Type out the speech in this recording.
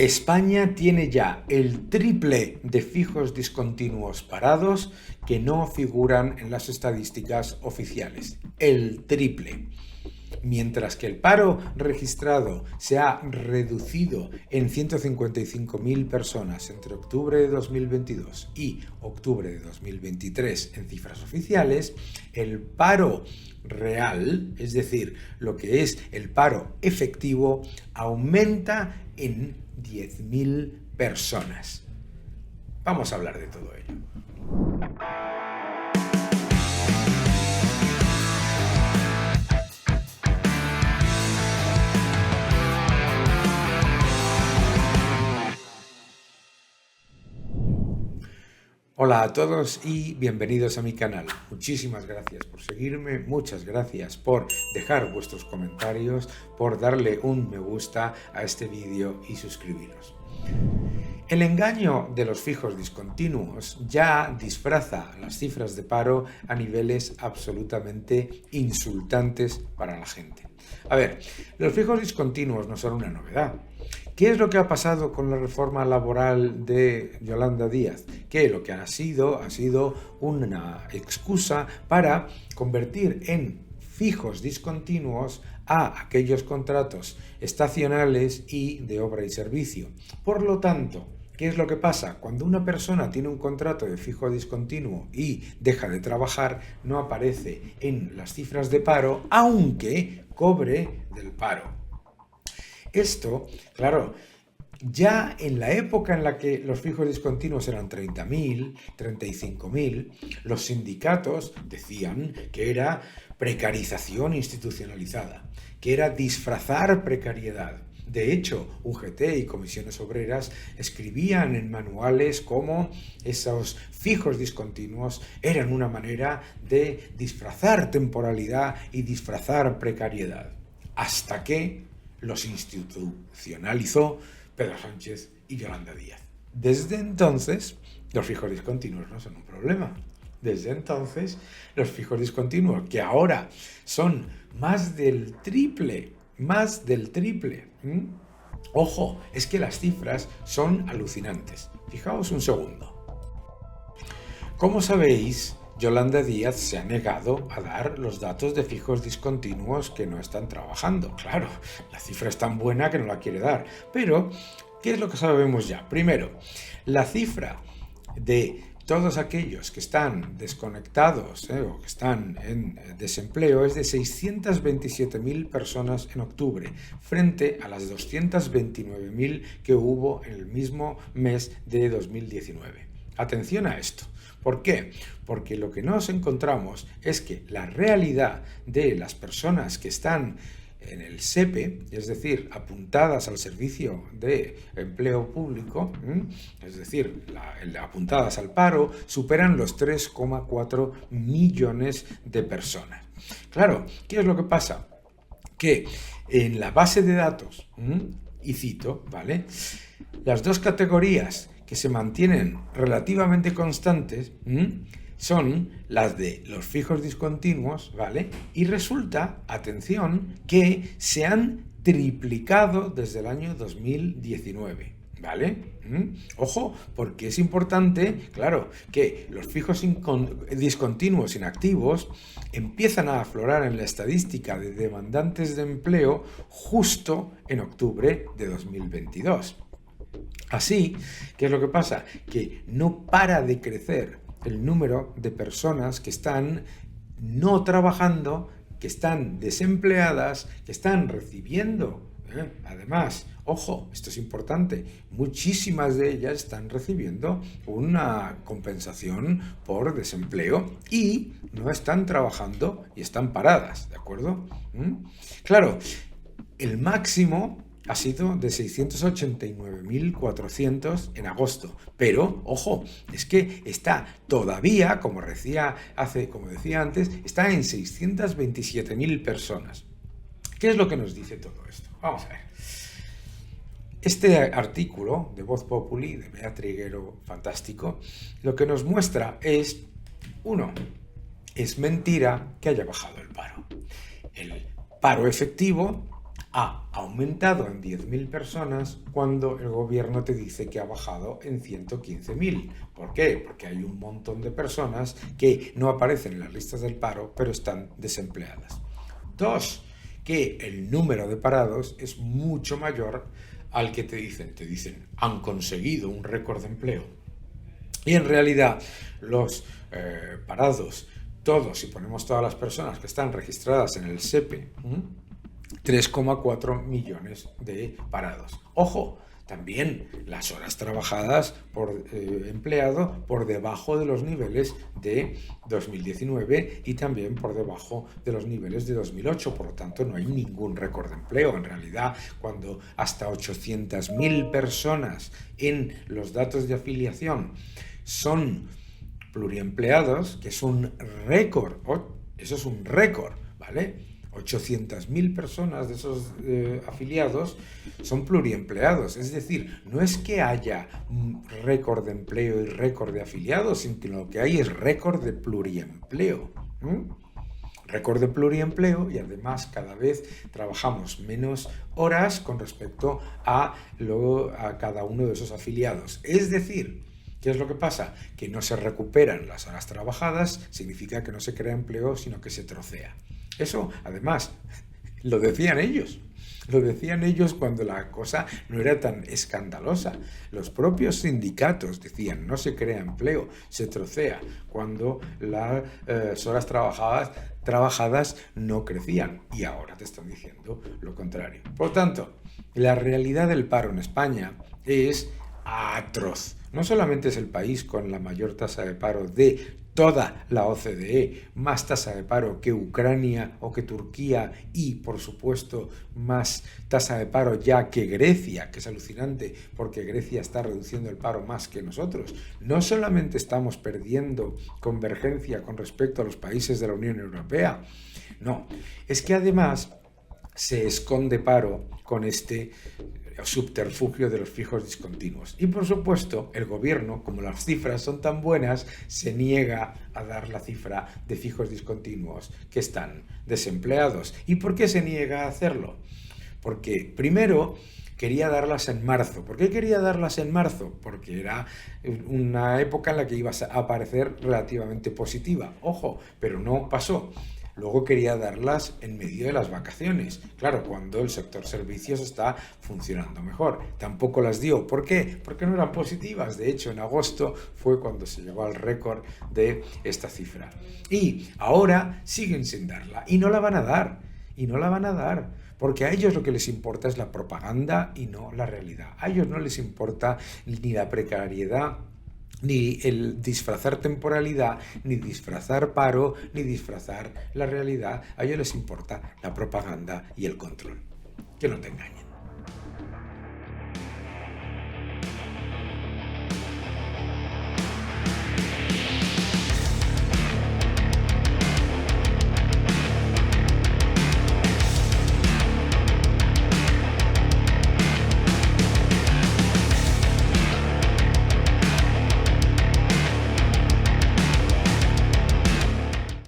España tiene ya el triple de fijos discontinuos parados que no figuran en las estadísticas oficiales. El triple. Mientras que el paro registrado se ha reducido en 155.000 personas entre octubre de 2022 y octubre de 2023 en cifras oficiales, el paro real, es decir, lo que es el paro efectivo, aumenta en 10.000 personas. Vamos a hablar de todo ello. Hola a todos y bienvenidos a mi canal. Muchísimas gracias por seguirme, muchas gracias por dejar vuestros comentarios, por darle un me gusta a este vídeo y suscribiros. El engaño de los fijos discontinuos ya disfraza las cifras de paro a niveles absolutamente insultantes para la gente. A ver, los fijos discontinuos no son una novedad. ¿Qué es lo que ha pasado con la reforma laboral de Yolanda Díaz? Que lo que ha sido una excusa para convertir en fijos discontinuos a aquellos contratos estacionales y de obra y servicio. Por lo tanto, ¿qué es lo que pasa? Cuando una persona tiene un contrato de fijo discontinuo y deja de trabajar, no aparece en las cifras de paro, aunque cobre del paro. Esto, claro, ya en la época en la que los fijos discontinuos eran 30.000, 35.000, los sindicatos decían que era precarización institucionalizada, que era disfrazar precariedad. De hecho, UGT y comisiones obreras escribían en manuales cómo esos fijos discontinuos eran una manera de disfrazar temporalidad y disfrazar precariedad. Hasta que los institucionalizó Pedro Sánchez y Yolanda Díaz. Desde entonces, los fijos discontinuos no son un problema. Desde entonces, los fijos discontinuos, que ahora son más del triple. Ojo, es que las cifras son alucinantes. Fijaos un segundo. Como sabéis, Yolanda Díaz se ha negado a dar los datos de fijos discontinuos que no están trabajando. Claro, la cifra es tan buena que no la quiere dar. Pero, ¿qué es lo que sabemos ya? Primero, la cifra de todos aquellos que están desconectados o que están en desempleo es de 627.000 personas en octubre, frente a las 229.000 que hubo en el mismo mes de 2019. Atención a esto. ¿Por qué? Porque lo que nos encontramos es que la realidad de las personas que están en el SEPE, es decir, apuntadas al servicio de empleo público, es decir, apuntadas al paro, superan los 3,4 millones de personas. Claro, ¿qué es lo que pasa? Que en la base de datos, y cito, ¿vale? Las dos categorías que se mantienen relativamente constantes son las de los fijos discontinuos, ¿vale? Y resulta, atención, que se han triplicado desde el año 2019, ¿vale? Ojo, porque es importante, claro, que los fijos discontinuos inactivos empiezan a aflorar en la estadística de demandantes de empleo justo en octubre de 2022. Así, ¿qué es lo que pasa? Que no para de crecer el número de personas que están no trabajando, que están desempleadas, que están recibiendo. Además, ojo, esto es importante, muchísimas de ellas están recibiendo una compensación por desempleo y no están trabajando y están paradas, ¿de acuerdo? Claro, el máximo ha sido de 689.400 en agosto. Pero, ojo, es que está todavía, como decía antes, está en 627.000 personas. ¿Qué es lo que nos dice todo esto? Vamos a ver. Este artículo de Voz Populi, de Bea Triguero, fantástico, lo que nos muestra es, uno, es mentira que haya bajado el paro. El paro efectivo ha aumentado en 10.000 personas cuando el gobierno te dice que ha bajado en 115.000. ¿Por qué? Porque hay un montón de personas que no aparecen en las listas del paro, pero están desempleadas. 2, que el número de parados es mucho mayor al que te dicen, han conseguido un récord de empleo. Y en realidad los parados, todos, si ponemos todas las personas que están registradas en el SEPE, 3,4 millones de parados. Ojo, también las horas trabajadas por empleado por debajo de los niveles de 2019 y también por debajo de los niveles de 2008. Por lo tanto, no hay ningún récord de empleo. En realidad, cuando hasta 800.000 personas en los datos de afiliación son pluriempleados, que es un récord, eso es un récord, ¿vale? 800.000 personas de esos afiliados son pluriempleados. Es decir, no es que haya récord de empleo y récord de afiliados, sino que lo que hay es récord de pluriempleo. Récord de pluriempleo, y además cada vez trabajamos menos horas con respecto a cada uno de esos afiliados. Es decir, ¿qué es lo que pasa? Que no se recuperan las horas trabajadas, significa que no se crea empleo, sino que se trocea. Eso, además, lo decían ellos. Lo decían ellos cuando la cosa no era tan escandalosa. Los propios sindicatos decían, no se crea empleo, se trocea, cuando las horas trabajadas no crecían. Y ahora te están diciendo lo contrario. Por tanto, la realidad del paro en España es atroz. No solamente es el país con la mayor tasa de paro de toda la OCDE, más tasa de paro que Ucrania o que Turquía y, por supuesto, más tasa de paro ya que Grecia, que es alucinante porque Grecia está reduciendo el paro más que nosotros. No solamente estamos perdiendo convergencia con respecto a los países de la Unión Europea, no, es que además se esconde paro con este subterfugio de los fijos discontinuos. Y por supuesto, el gobierno, como las cifras son tan buenas, se niega a dar la cifra de fijos discontinuos que están desempleados. ¿Y por qué se niega a hacerlo? Porque primero quería darlas en marzo. ¿Por qué quería darlas en marzo? Porque era una época en la que iba a parecer relativamente positiva. Ojo, pero no pasó. Luego quería darlas en medio de las vacaciones, claro, cuando el sector servicios está funcionando mejor. Tampoco las dio. ¿Por qué? Porque no eran positivas. De hecho, en agosto fue cuando se llegó al récord de esta cifra. Y ahora siguen sin darla. Y no la van a dar. Y no la van a dar. Porque a ellos lo que les importa es la propaganda y no la realidad. A ellos no les importa ni la precariedad, ni el disfrazar temporalidad, ni disfrazar paro, ni disfrazar la realidad. A ellos les importa la propaganda y el control. Que no te engañen.